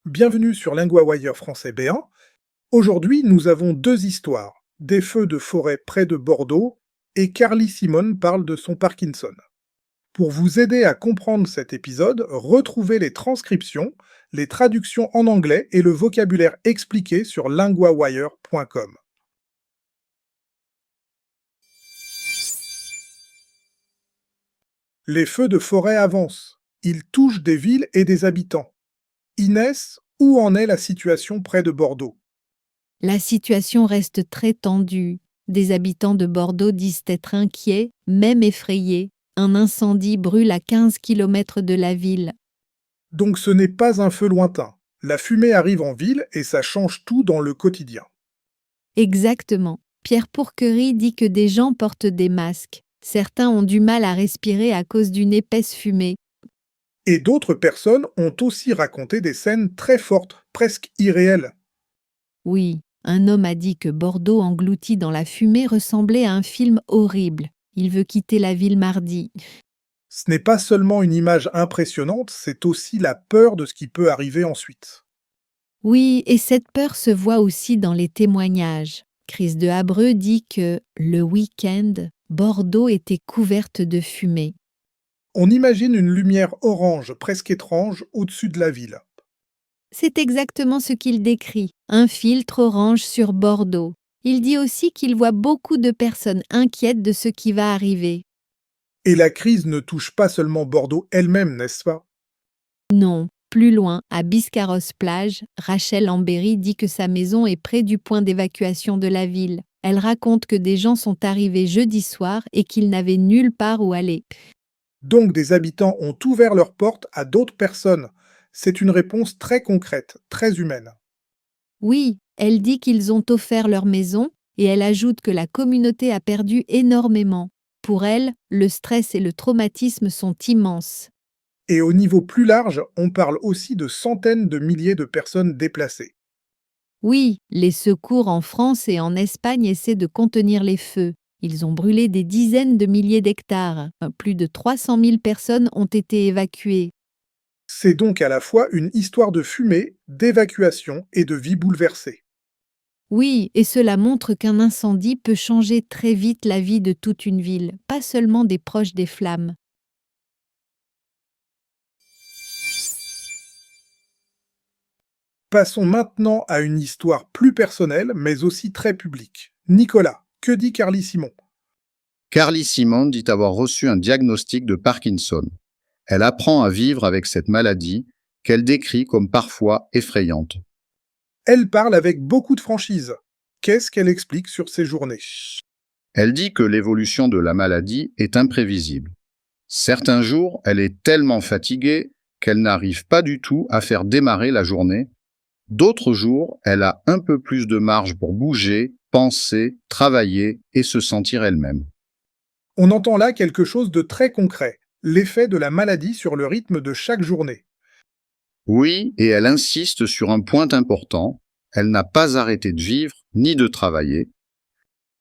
Bienvenue sur LinguaWire français B1. Aujourd'hui, nous avons deux histoires, des feux de forêt près de Bordeaux et Carly Simon parle de son Parkinson. Pour vous aider à comprendre cet épisode, retrouvez les transcriptions, les traductions en anglais et le vocabulaire expliqué sur linguawire.com. Les feux de forêt avancent. Ils touchent des villes et des habitants. Inès, où en est la situation près de Bordeaux? La situation reste très tendue. Des habitants de Bordeaux disent être inquiets, même effrayés. Un incendie brûle à 15 km de la ville. Donc ce n'est pas un feu lointain. La fumée arrive en ville et ça change tout dans le quotidien. Exactement. Pierre Pourquerie dit que des gens portent des masques. Certains ont du mal à respirer à cause d'une épaisse fumée. Et d'autres personnes ont aussi raconté des scènes très fortes, presque irréelles. Oui, un homme a dit que Bordeaux englouti dans la fumée ressemblait à un film horrible. Il veut quitter la ville mardi. Ce n'est pas seulement une image impressionnante, c'est aussi la peur de ce qui peut arriver ensuite. Oui, et cette peur se voit aussi dans les témoignages. Chris de Habreux dit que, le week-end, Bordeaux était couverte de fumée. On imagine une lumière orange presque étrange au-dessus de la ville. C'est exactement ce qu'il décrit, un filtre orange sur Bordeaux. Il dit aussi qu'il voit beaucoup de personnes inquiètes de ce qui va arriver. Et la crise ne touche pas seulement Bordeaux elle-même, n'est-ce pas? Non, plus loin, à Biscarrosse-Plage, Rachel Ambéry dit que sa maison est près du point d'évacuation de la ville. Elle raconte que des gens sont arrivés jeudi soir et qu'ils n'avaient nulle part où aller. Donc des habitants ont ouvert leurs portes à d'autres personnes. C'est une réponse très concrète, très humaine. Oui, elle dit qu'ils ont offert leur maison et elle ajoute que la communauté a perdu énormément. Pour elle, le stress et le traumatisme sont immenses. Et au niveau plus large, on parle aussi de centaines de milliers de personnes déplacées. Oui, les secours en France et en Espagne essaient de contenir les feux. Ils ont brûlé des dizaines de milliers d'hectares. Plus de 300 000 personnes ont été évacuées. C'est donc à la fois une histoire de fumée, d'évacuation et de vie bouleversée. Oui, et cela montre qu'un incendie peut changer très vite la vie de toute une ville, pas seulement des proches des flammes. Passons maintenant à une histoire plus personnelle, mais aussi très publique. Nicolas, que dit Carly Simon? Carly Simon dit avoir reçu un diagnostic de Parkinson. Elle apprend à vivre avec cette maladie qu'elle décrit comme parfois effrayante. Elle parle avec beaucoup de franchise. Qu'est-ce qu'elle explique sur ses journées? Elle dit que l'évolution de la maladie est imprévisible. Certains jours, elle est tellement fatiguée qu'elle n'arrive pas du tout à faire démarrer la journée. D'autres jours, elle a un peu plus de marge pour bouger, penser, travailler et se sentir elle-même. On entend là quelque chose de très concret, l'effet de la maladie sur le rythme de chaque journée. Oui, et elle insiste sur un point important, elle n'a pas arrêté de vivre ni de travailler.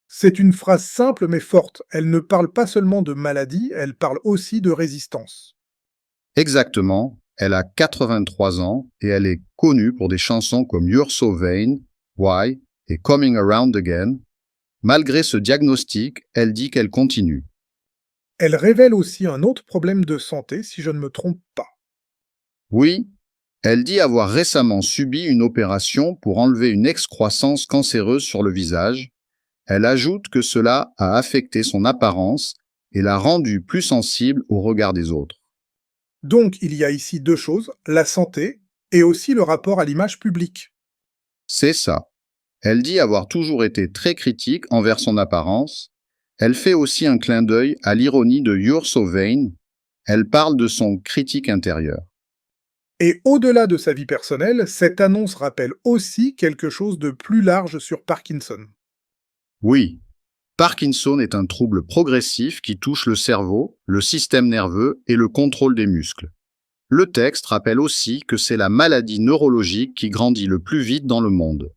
C'est une phrase simple mais forte. Elle ne parle pas seulement de maladie, elle parle aussi de résistance. Exactement, elle a 83 ans et elle est connue pour des chansons comme You're So Vain, Why et Coming Around Again. Malgré ce diagnostic, elle dit qu'elle continue. Elle révèle aussi un autre problème de santé, si je ne me trompe pas. Oui, elle dit avoir récemment subi une opération pour enlever une excroissance cancéreuse sur le visage. Elle ajoute que cela a affecté son apparence et l'a rendue plus sensible au regard des autres. Donc il y a ici deux choses, la santé et aussi le rapport à l'image publique. C'est ça. Elle dit avoir toujours été très critique envers son apparence. Elle fait aussi un clin d'œil à l'ironie de You're So Vain. Elle parle de son critique intérieur. Et au-delà de sa vie personnelle, cette annonce rappelle aussi quelque chose de plus large sur Parkinson. Oui, Parkinson est un trouble progressif qui touche le cerveau, le système nerveux et le contrôle des muscles. Le texte rappelle aussi que c'est la maladie neurologique qui grandit le plus vite dans le monde.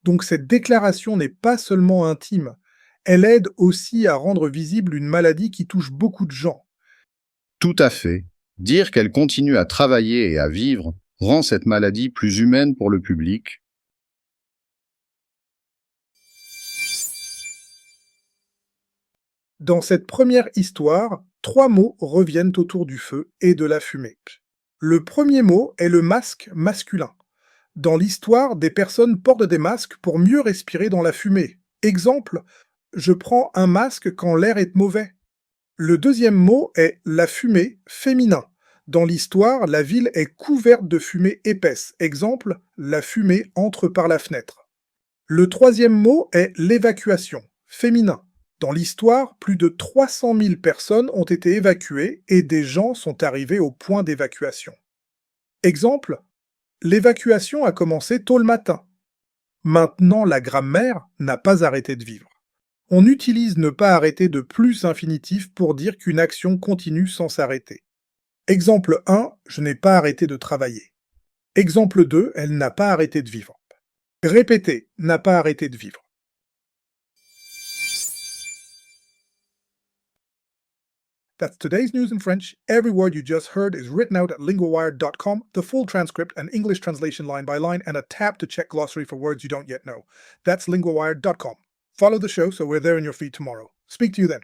Donc cette déclaration n'est pas seulement intime, elle aide aussi à rendre visible une maladie qui touche beaucoup de gens. Tout à fait. Dire qu'elle continue à travailler et à vivre rend cette maladie plus humaine pour le public. Dans cette première histoire, 3 mots reviennent autour du feu et de la fumée. Le premier mot est le masque masculin. Dans l'histoire, des personnes portent des masques pour mieux respirer dans la fumée. Exemple, je prends un masque quand l'air est mauvais. Le deuxième mot est la fumée féminin. Dans l'histoire, la ville est couverte de fumée épaisse. Exemple, la fumée entre par la fenêtre. Le troisième mot est l'évacuation féminin. Dans l'histoire, plus de 300 000 personnes ont été évacuées et des gens sont arrivés au point d'évacuation. Exemple, l'évacuation a commencé tôt le matin. Maintenant, la grammaire n'a pas arrêté de vivre. On utilise ne pas arrêter de plus infinitif pour dire qu'une action continue sans s'arrêter. Exemple 1, je n'ai pas arrêté de travailler. Exemple 2, elle n'a pas arrêté de vivre. Répétez, n'a pas arrêté de vivre. That's today's news in French. Every word you just heard is written out at linguawire.com, the full transcript, an English translation line by line, and a tab to check glossary for words you don't yet know. That's linguawire.com. Follow the show so we're there in your feed tomorrow. Speak to you then.